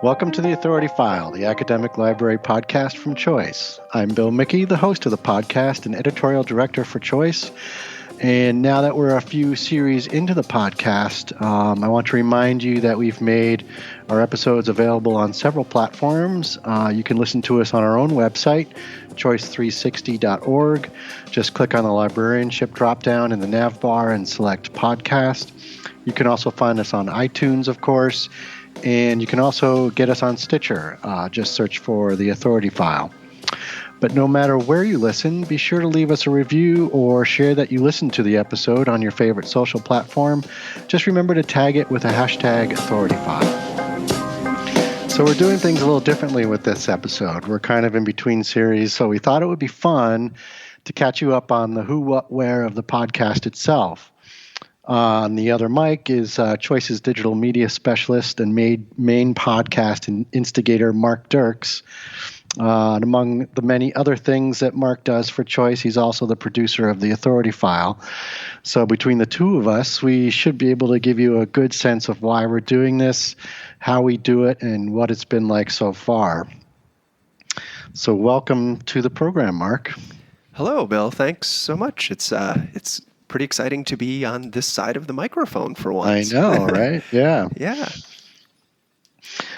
Welcome to the Authority File, the academic library podcast from Choice. I'm Bill Mickey, the host of the podcast and editorial director for Choice. And now that we're a few series into the podcast, I want to remind you that we've made our episodes available on several platforms. You can listen to us on our own website, choice360.org. Just click on the librarianship dropdown in the nav bar and select podcast. You can also find us on iTunes, of course, and you can also get us on Stitcher. Just search for the Authority File. But no matter where you listen, be sure to leave us a review or share that you listened to the episode on your favorite social platform. Just remember to tag it with a hashtag AuthorityFile. So we're doing things a little differently with this episode. We're kind of in between series, so we thought it would be fun to catch you up on the who, what, where of the podcast itself. On the other mic is Choice's digital media specialist and main podcast and instigator, Mark Derks. And among the many other things that Mark does for Choice, he's also the producer of the Authority File. So between the two of us, we should be able to give you a good sense of why we're doing this, how we do it, and what it's been like so far. So welcome to the program, Mark. Hello, Bill. Thanks so much. It's pretty exciting to be on this side of the microphone for once. I know, right? Yeah. Yeah.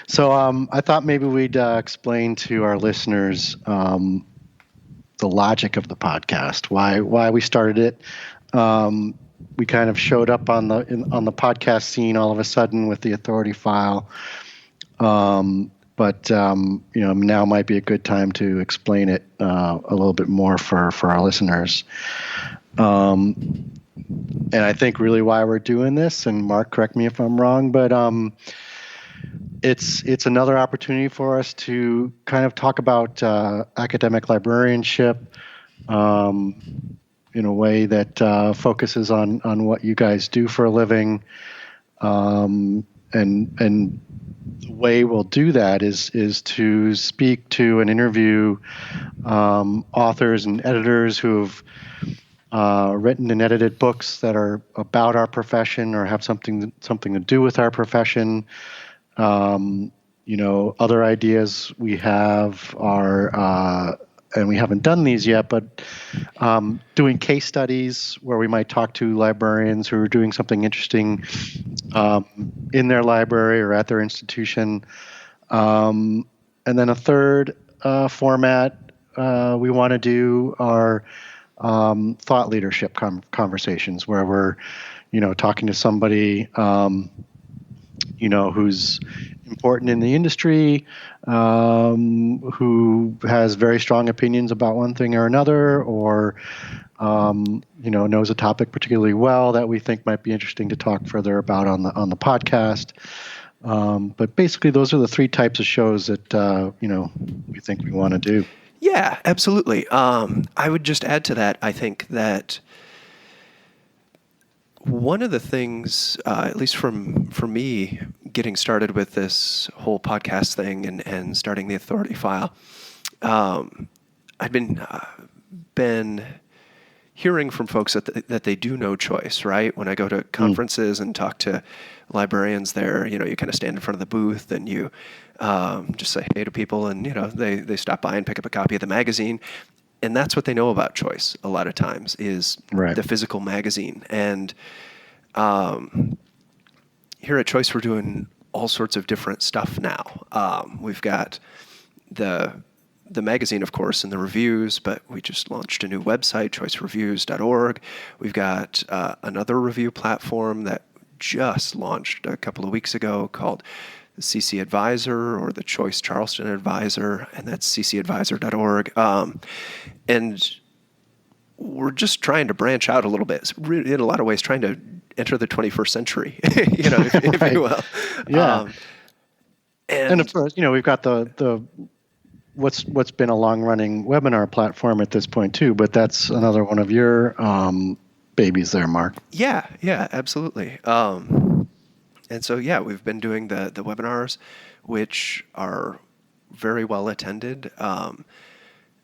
So I thought maybe we'd explain to our listeners the logic of the podcast, why we started it. We kind of showed up on the podcast scene all of a sudden with the Authority File, but now might be a good time to explain it a little bit more for our listeners. And I think really why we're doing this, and Mark, correct me if I'm wrong, but it's another opportunity for us to kind of talk about academic librarianship in a way that focuses on what you guys do for a living, and the way we'll do that is to speak to and interview authors and editors who've written and edited books that are about our profession or have something to do with our profession. Other ideas we have are, and we haven't done these yet, but doing case studies where we might talk to librarians who are doing something interesting in their library or at their institution. And then a third format we want to do are thought leadership conversations where we're, talking to somebody who's important in the industry, who has very strong opinions about one thing or another, or knows a topic particularly well that we think might be interesting to talk further about on the podcast. But basically, those are the three types of shows that we think we want to do. Yeah, absolutely. I would just add to that. I think that one of the things, at least for me, getting started with this whole podcast thing and starting the Authority File, I'd been hearing from folks that they do know Choice, right? When I go to conferences and talk to librarians there, you kind of stand in front of the booth and you just say hey to people, and they stop by and pick up a copy of the magazine. And that's what they know about Choice a lot of times is right. The physical magazine. And here at Choice, we're doing all sorts of different stuff now. We've got the magazine, of course, and the reviews, but we just launched a new website, choicereviews.org. We've got another review platform that just launched a couple of weeks ago called the CC Advisor or the Choice Charleston Advisor, and that's ccadvisor.org. And we're just trying to branch out a little bit. It's really, in a lot of ways, trying to enter the 21st century, if right. you will. Yeah. And of course, we've got the what's been a long-running webinar platform at this point too, but that's another one of your babies there, Mark. Yeah, absolutely. And so, we've been doing the webinars, which are very well attended,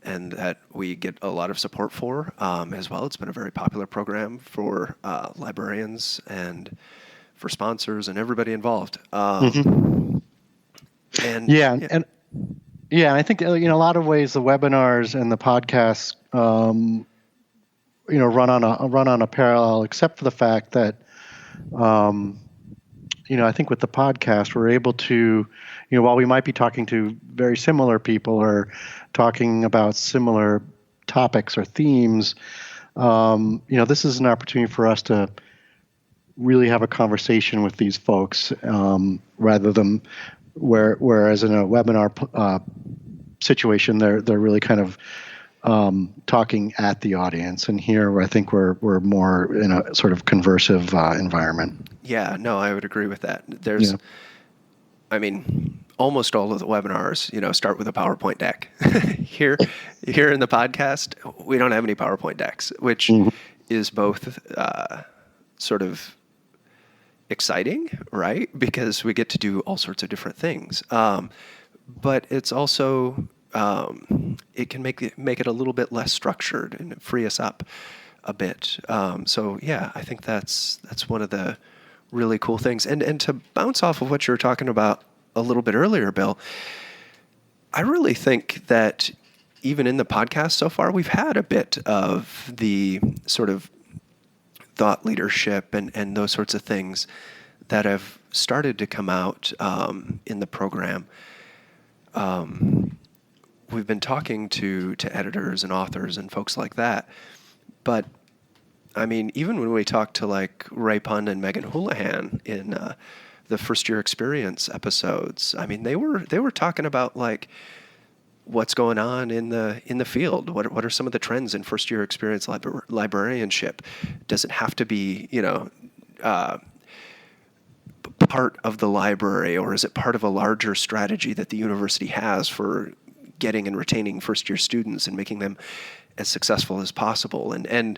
and that we get a lot of support for as well. It's been a very popular program for librarians and for sponsors and everybody involved. And Yeah, and I think in a lot of ways the webinars and the podcasts, run on a parallel, except for the fact that, I think with the podcast we're able to, while we might be talking to very similar people or talking about similar topics or themes, this is an opportunity for us to really have a conversation with these folks, rather than whereas in a webinar situation they're really kind of talking at the audience, and here I think we're more in a sort of conversive environment. Yeah, no, I would agree with that. There's, I mean, almost all of the webinars, start with a PowerPoint deck. Here in the podcast, we don't have any PowerPoint decks, which is both sort of exciting, right? Because we get to do all sorts of different things. But it's also, it can make it a little bit less structured and free us up a bit. So yeah, I think that's one of the really cool things. And to bounce off of what you were talking about a little bit earlier, Bill, I really think that even in the podcast so far, we've had a bit of the sort of thought leadership and those sorts of things that have started to come out in the program. We've been talking to editors and authors and folks like that, but I mean, even when we talked to like Ray Pun and Megan Houlihan in the first year experience episodes, I mean, they were talking about like what's going on in the field. What are some of the trends in first year experience librarianship? Does it have to be part of the library, or is it part of a larger strategy that the university has for getting and retaining first year students and making them as successful as possible? And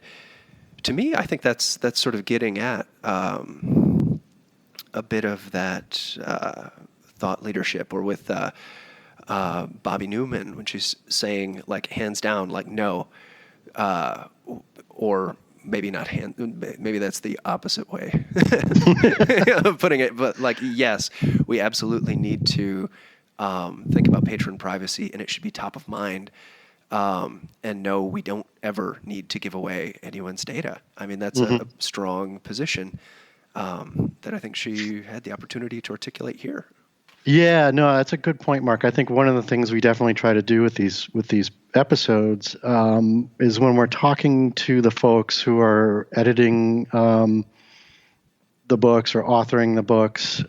to me, I think that's sort of getting at a bit of that thought leadership, or with Bobby Newman, when she's saying like hands down, like no, or maybe not maybe that's the opposite way of putting it, but like, yes, we absolutely need to think about patron privacy, and it should be top of mind. And no, we don't ever need to give away anyone's data. I mean, that's a strong position that I think she had the opportunity to articulate here. Yeah, no, that's a good point, Mark. I think one of the things we definitely try to do with these episodes is when we're talking to the folks who are editing the books or authoring the books,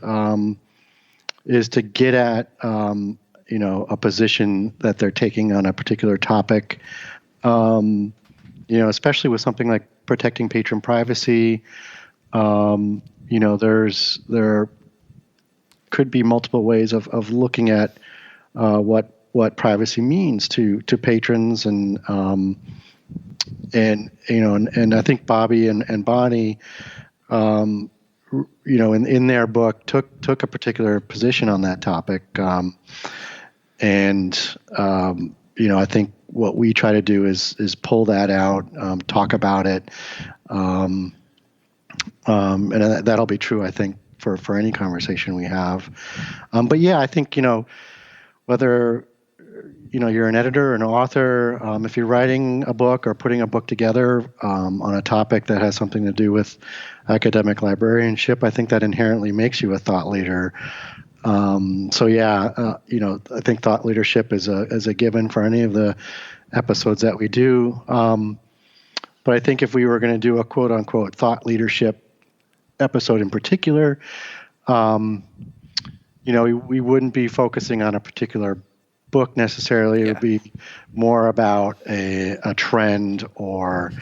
is to get at a position that they're taking on a particular topic. Especially with something like protecting patron privacy. There could be multiple ways of looking at what privacy means to patrons, and I think Bobby and Bonnie, in their book took a particular position on that topic, I think what we try to do is pull that out, talk about it, and that'll be true, I think, for any conversation we have. But yeah, I think, whether, you're an editor or an author, if you're writing a book or putting a book together on a topic that has something to do with academic librarianship, I think that inherently makes you a thought leader. So yeah, I think thought leadership is a given for any of the episodes that we do. But I think if we were going to do a quote unquote thought leadership episode in particular, we wouldn't be focusing on a particular book necessarily. It would be more about a trend, or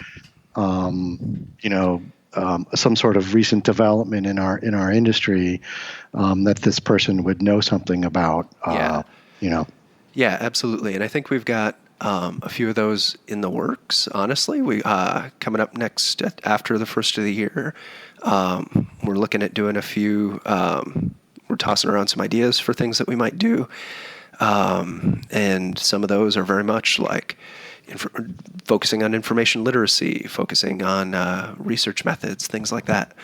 some sort of recent development in our industry that this person would know something about. Yeah, absolutely. And I think we've got a few of those in the works. Honestly, we coming up next after the first of the year. We're looking at doing a few. We're tossing around some ideas for things that we might do, and some of those are very much like focusing on information literacy, focusing on research methods, things like that.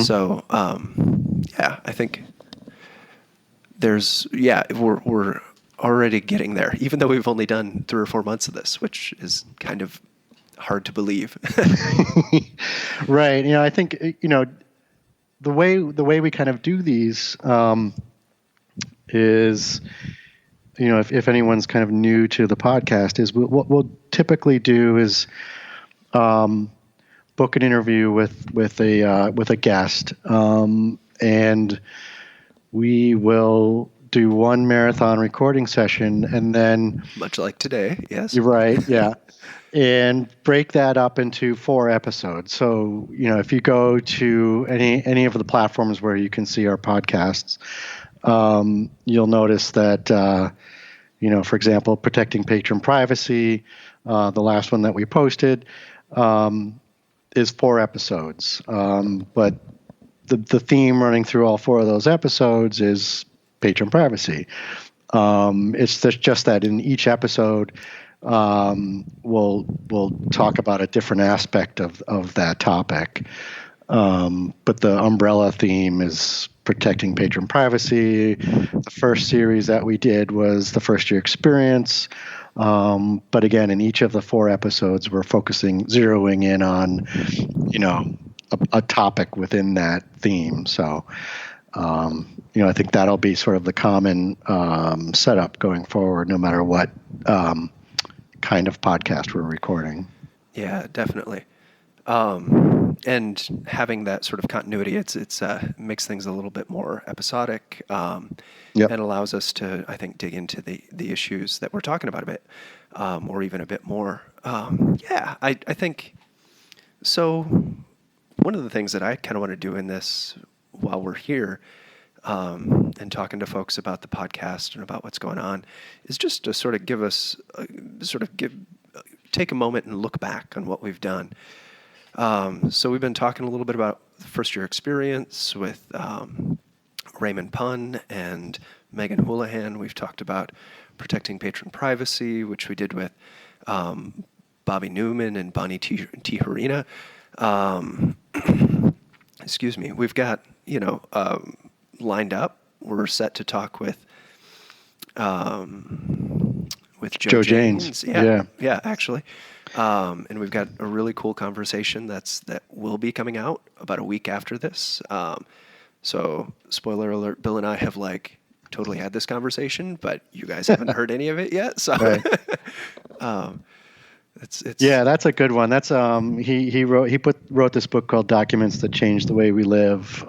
So, I think we're already getting there, even though we've only done 3 or 4 months of this, which is kind of hard to believe. Right. I think, the way we kind of do these is, if anyone's kind of new to the podcast, is what we'll typically do is book an interview with a guest, and we will do one marathon recording session, and then much like today, yes, you're right, yeah. And break that up into 4 episodes. So, if you go to any of the platforms where you can see our podcasts, you'll notice that, for example, protecting patron privacy, the last one that we posted, is 4 episodes. But the theme running through all 4 of those episodes is patron privacy. It's just that in each episode, we'll talk about a different aspect of that topic. But the umbrella theme is protecting patron privacy. The first series that we did was the first year experience. But again, in each of the 4 episodes, we're zeroing in on, a topic within that theme. So, I think that'll be sort of the common setup going forward, no matter what kind of podcast we're recording. Yeah, definitely. And having that sort of continuity, it's makes things a little bit more episodic, and allows us to, I think, dig into the issues that we're talking about a bit, or even a bit more. I think so. One of the things that I kind of want to do in this while we're here, and talking to folks about the podcast and about what's going on, is just to sort of take a moment and look back on what we've done. So we've been talking a little bit about the first year experience with Raymond Punn and Megan Houlihan. We've talked about protecting patron privacy, which we did with Bobby Newman and Bonnie Tijerina. Excuse me. We've got, lined up. We're set to talk with Joe Janes. Yeah, actually. And we've got a really cool conversation that will be coming out about a week after this. So spoiler alert, Bill and I have totally had this conversation, but you guys haven't heard any of it yet. So right. That's a good one. That's he wrote this book called Documents That Change the Way We Live.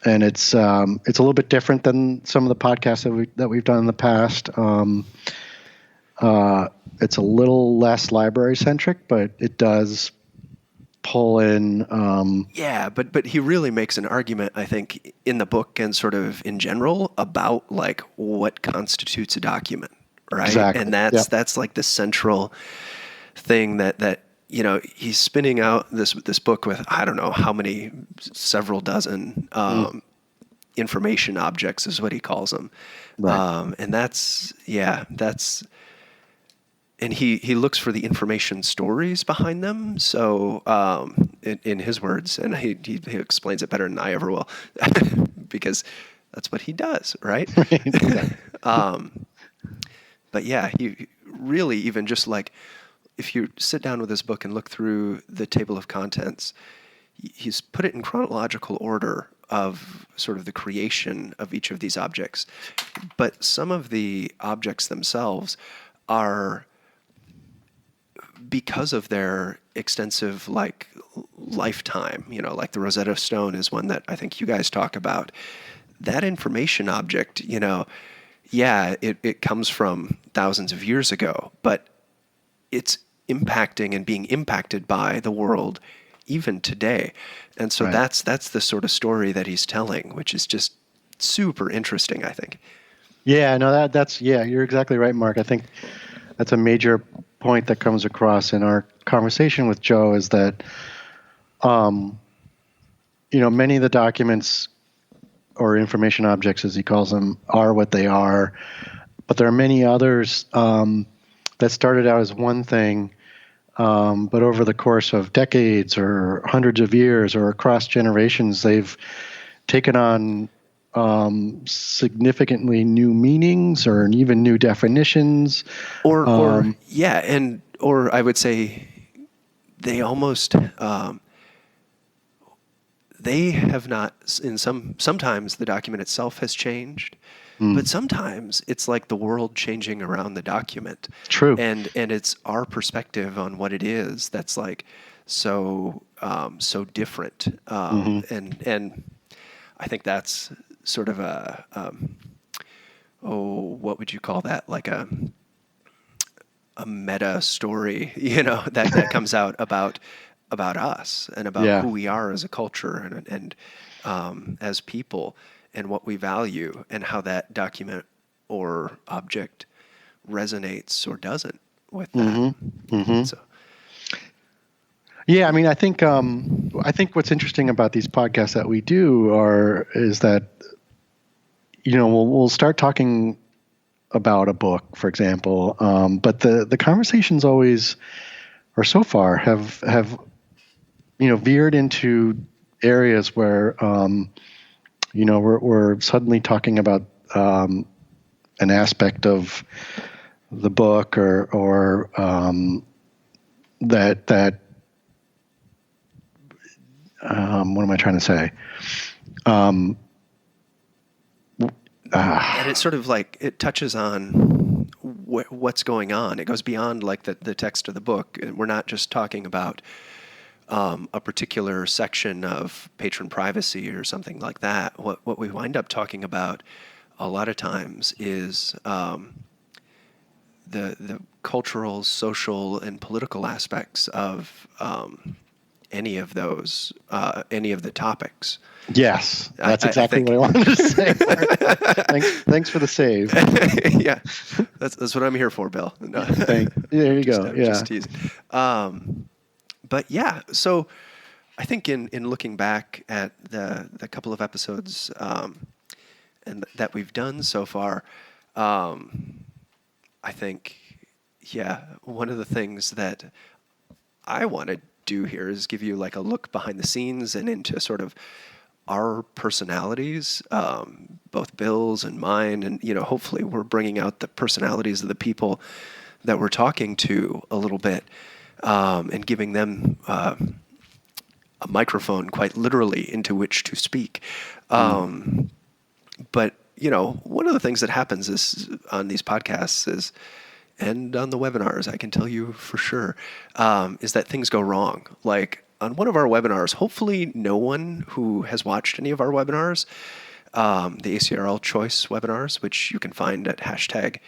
And it's a little bit different than some of the podcasts that we've done in the past. It's a little less library centric, but it does pull in. But he really makes an argument, I think, in the book and sort of in general about what constitutes a document, right? Exactly. And that's the central thing that he's spinning out this book with, I don't know how many, several dozen information objects is what he calls them. Right. And and he looks for the information stories behind them. So in his words, and he explains it better than I ever will, because that's what he does, right? But yeah, he really, even just if you sit down with this book and look through the table of contents, he's put it in chronological order of sort of the creation of each of these objects. But some of the objects themselves are, because of their extensive lifetime, the Rosetta Stone is one that I think you guys talk about. That information object, it comes from thousands of years ago, but it's impacting and being impacted by the world even today. And so right. that's the sort of story that he's telling, which is just super interesting, I think. Yeah, no, you're exactly right, Mark. I think that's a major point that comes across in our conversation with Joe, is that, many of the documents or information objects, as he calls them, are what they are, but there are many others that started out as one thing, but over the course of decades or hundreds of years or across generations, they've taken on significantly new meanings or even new definitions. Or or I would say they almost they have not sometimes the document itself has changed, but sometimes it's like the world changing around the document. True. And it's our perspective on what it is that's like so different. And I think that's sort of what would you call that? Like a meta story, that comes out about us and about who we are as a culture and as people and what we value and how that document or object resonates or doesn't with that. So. Yeah, I mean, I think what's interesting about these podcasts that we do is that we'll start talking about a book, for example, but the conversations always, or so far, have veered into areas where we're suddenly talking about an aspect of the book or that what am I trying to say? And it's sort of like it touches on what's going on. It goes beyond like the text of the book. We're not just talking about a particular section of patron privacy or something like that. What we wind up talking about a lot of times is the cultural, social, and political aspects of any of the topics. Yes, that's exactly what I wanted to say. Thanks for the save. Yeah, that's what I'm here for, Bill. No. There you go. Just teasing. But yeah, so I think in looking back at the couple of episodes and that we've done so far, I think one of the things that I want to do here is give you like a look behind the scenes and into sort of our personalities, both Bill's and mine, and hopefully we're bringing out the personalities of the people that we're talking to a little bit, and giving them a microphone, quite literally, into which to speak. But one of the things that happens is on these podcasts and on the webinars, I can tell you for sure, is that things go wrong. Like on one of our webinars, hopefully no one who has watched any of our webinars, the ACRL Choice webinars, which you can find at hashtag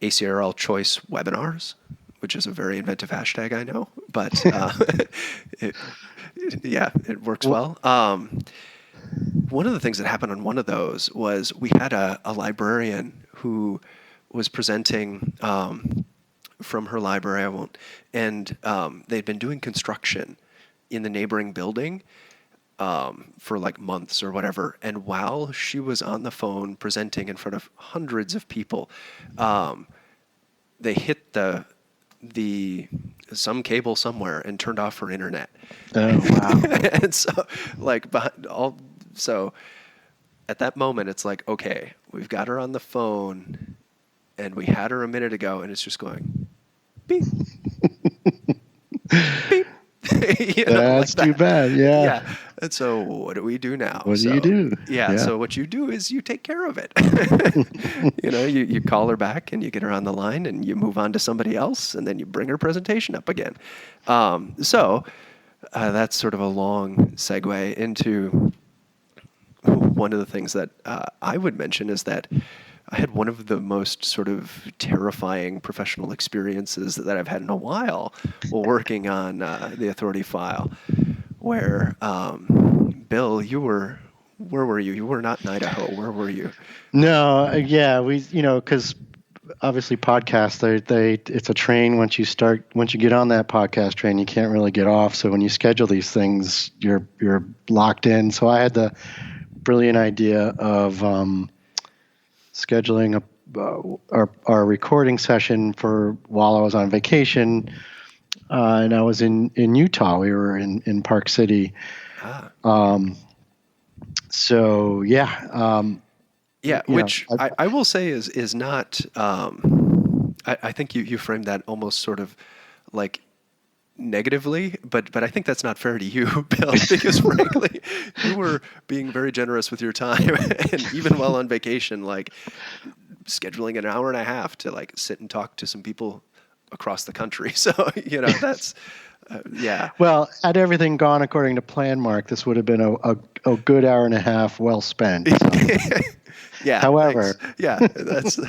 ACRL Choice Webinars, which is a very inventive hashtag, I know, but it works well. One of the things that happened on one of those was we had a librarian who was presenting from her library, and they'd been doing construction in the neighboring building for like months or whatever. And while she was on the phone presenting in front of hundreds of people, they hit some cable somewhere and turned off her internet. Oh wow! And so so at that moment, it's like, okay, we've got her on the phone, and we had her a minute ago, and it's just going beep, beep. That's like too bad. Yeah. And so what do we do now? What do you do? Yeah. So what you do is you take care of it. You call her back and you get her on the line and you move on to somebody else and then you bring her presentation up again. So that's sort of a long segue into one of the things that I would mention is that I had one of the most sort of terrifying professional experiences that I've had in a while while working on the Authority File, where, Bill, where were you? You were not in Idaho. Where were you? No, because obviously podcasts, it's a train. Once you get on that podcast train, you can't really get off. So when you schedule these things, you're locked in. So I had the brilliant idea of scheduling our recording session for while I was on vacation, and I was in Utah. We were in Park City. So Yeah, you know, which I will say is not. I think you framed that almost sort of like negatively, but I think that's not fair to you, Bill, because frankly, you were being very generous with your time, and even while on vacation, like scheduling an hour and a half to like sit and talk to some people across the country. So that's yeah. well, had everything gone according to plan, Mark, this would have been a good hour and a half well spent. So. Yeah. However, thanks. Yeah, that's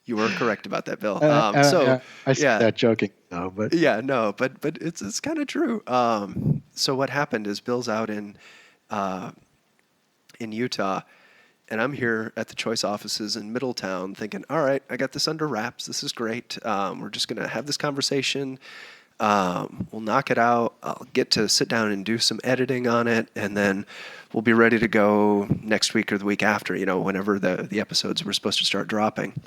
you were correct about that, Bill. I say Yeah. that joking though, but Yeah, no, but it's kind of true. So what happened is Bill's out in Utah, and I'm here at the Choice offices in Middletown, thinking, all right, I got this under wraps. This is great. We're just gonna have this conversation. We'll knock it out. I'll get to sit down and do some editing on it, and then we'll be ready to go next week or the week after. Whenever the episodes were supposed to start dropping.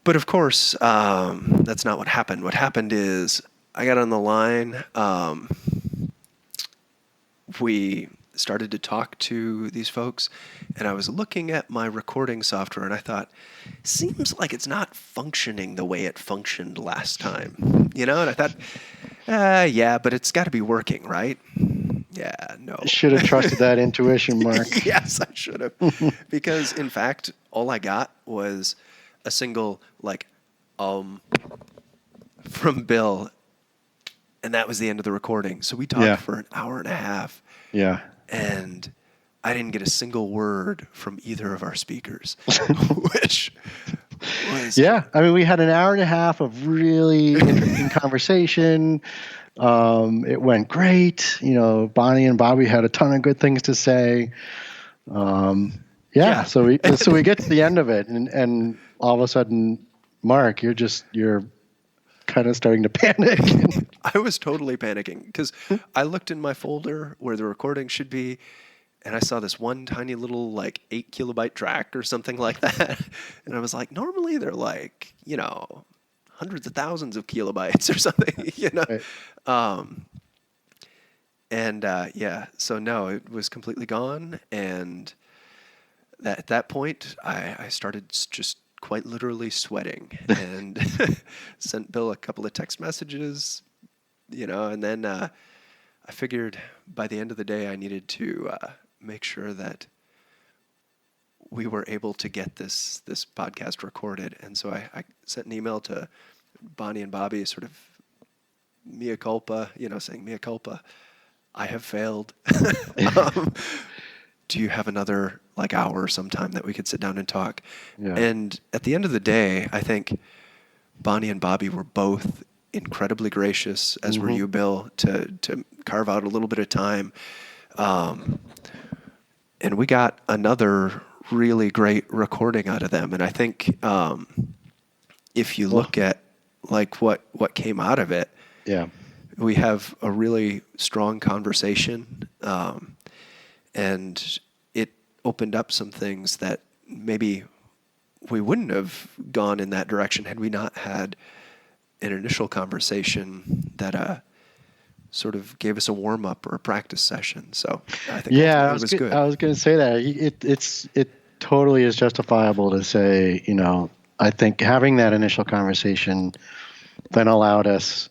But of course, that's not what happened. What happened is I got on the line. We started to talk to these folks, and I was looking at my recording software, and I thought, seems like it's not functioning the way it functioned last time. And I thought, yeah, but it's got to be working, right? Yeah, no. Should have trusted that intuition, Mark. Yes, I should have. Because, in fact, all I got was a single, from Bill, and that was the end of the recording. So we talked for an hour and a half. Yeah. And I didn't get a single word from either of our speakers, which was... Yeah, I mean, we had an hour and a half of really interesting conversation. It went great. Bonnie and Bobby had a ton of good things to say. So we get to the end of it, and all of a sudden, Mark, you're kind of starting to panic. I was totally panicking because I looked in my folder where the recording should be, and I saw this one tiny little 8 kilobyte track or something like that. And I was like, normally they're hundreds of thousands of kilobytes or something, Right. So no, it was completely gone. And at that point, I started just quite literally sweating and sent Bill a couple of text messages, and then I figured by the end of the day I needed to make sure that we were able to get this podcast recorded. And so I sent an email to Bonnie and Bobby, sort of mea culpa, saying mea culpa, I have failed. Do you have another hour sometime that we could sit down and talk? Yeah. And at the end of the day, I think Bonnie and Bobby were both incredibly gracious, as were you, Bill, to carve out a little bit of time. And we got another really great recording out of them. And I think if you look at what came out of it, we have a really strong conversation. And it opened up some things that maybe we wouldn't have gone in that direction had we not had an initial conversation that sort of gave us a warm-up or a practice session. So I think it was good. I was going to say that. It totally is justifiable to say, I think having that initial conversation then allowed us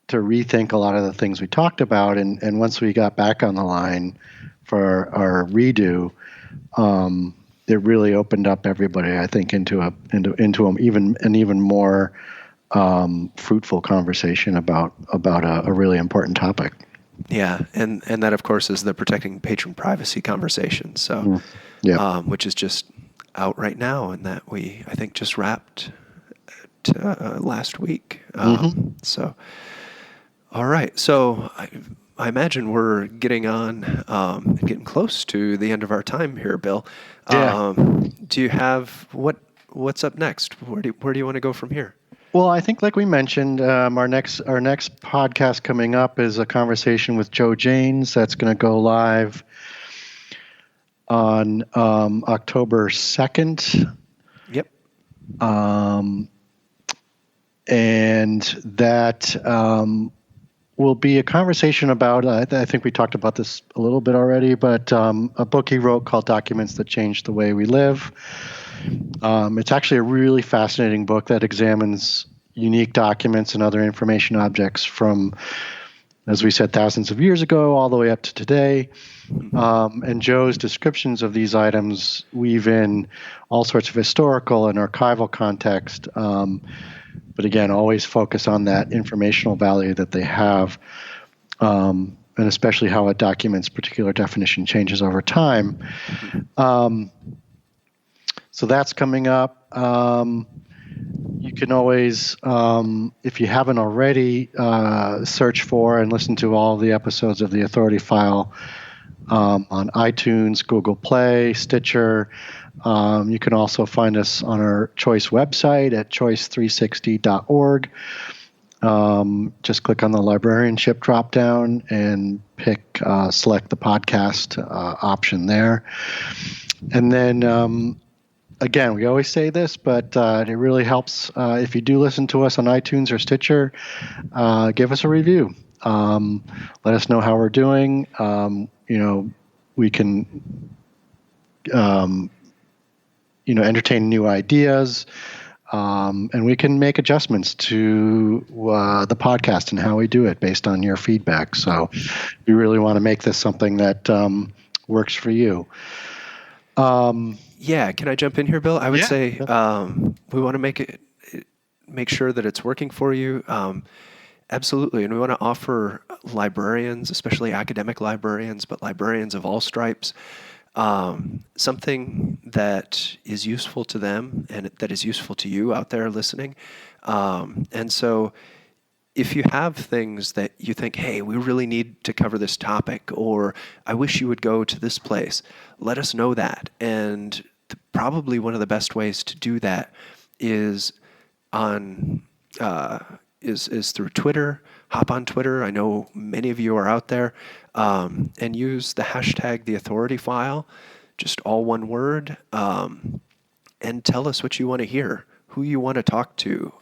to rethink a lot of the things we talked about. And once we got back on the line for our redo, it really opened up everybody, I think, into an even more fruitful conversation about a really important topic. Yeah, and that of course is the protecting patron privacy conversation. So, which is just out right now, and that we I think just wrapped last week. So, all right. So I imagine we're getting on, getting close to the end of our time here, Bill. Yeah. Do you have what's up next? Where do you want to go from here? Well, I think, like we mentioned, our next podcast coming up is a conversation with Joe Janes. That's going to go live on October 2nd. Yep. And that will be a conversation about, I think we talked about this a little bit already, but a book he wrote called Documents That Changed the Way We Live. It's actually a really fascinating book that examines unique documents and other information objects from, as we said, thousands of years ago all the way up to today. And Joe's descriptions of these items weave in all sorts of historical and archival context, but again, always focus on that informational value that they have, and especially how a document's particular definition changes over time. So that's coming up. You can always, if you haven't already, search for and listen to all the episodes of The Authority File on iTunes, Google Play, Stitcher. You can also find us on our Choice website at choice360.org. Just click on the librarianship dropdown and select the podcast option there. And then, again, we always say this, but it really helps if you do listen to us on iTunes or Stitcher, give us a review. Let us know how we're doing. We can, entertain new ideas, and we can make adjustments to the podcast and how we do it based on your feedback. So we really want to make this something that works for you. Yeah, can I jump in here, Bill? I would say we want to make sure that it's working for you. Absolutely, and we want to offer librarians, especially academic librarians, but librarians of all stripes, something that is useful to them and that is useful to you out there listening. And so if you have things that you think, hey, we really need to cover this topic, or I wish you would go to this place, let us know that. And probably one of the best ways to do that is is through Twitter. Hop on Twitter. I know many of you are out there, and use the hashtag #TheAuthorityFile, just all one word, and tell us what you want to hear, who you want to talk to,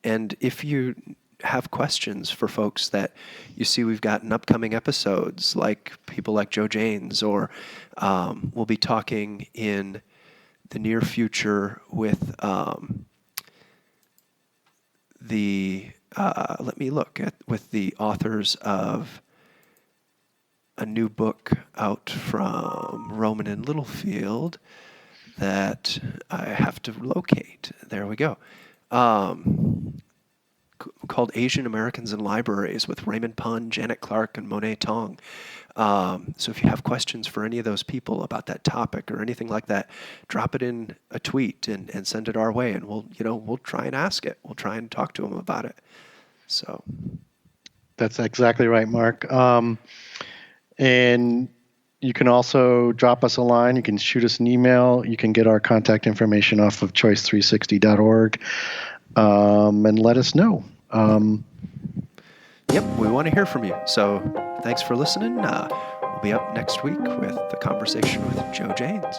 and if you have questions for folks that you see we've got in upcoming episodes, like people like Joe Janes, or we'll be talking in the near future with with the authors of a new book out from Rowman and Littlefield that I have to locate. There we go. Called Asian Americans in Libraries with Raymond Pun, Janet Clark, and Monet Tong. So if you have questions for any of those people about that topic or anything like that, drop it in a tweet and send it our way, and we'll try and ask it. We'll try and talk to them about it. So that's exactly right, Mark. And you can also drop us a line. You can shoot us an email. You can get our contact information off of choice360.org. And let us know. Yep, we want to hear from you. So thanks for listening. We'll be up next week with the conversation with Joe Janes.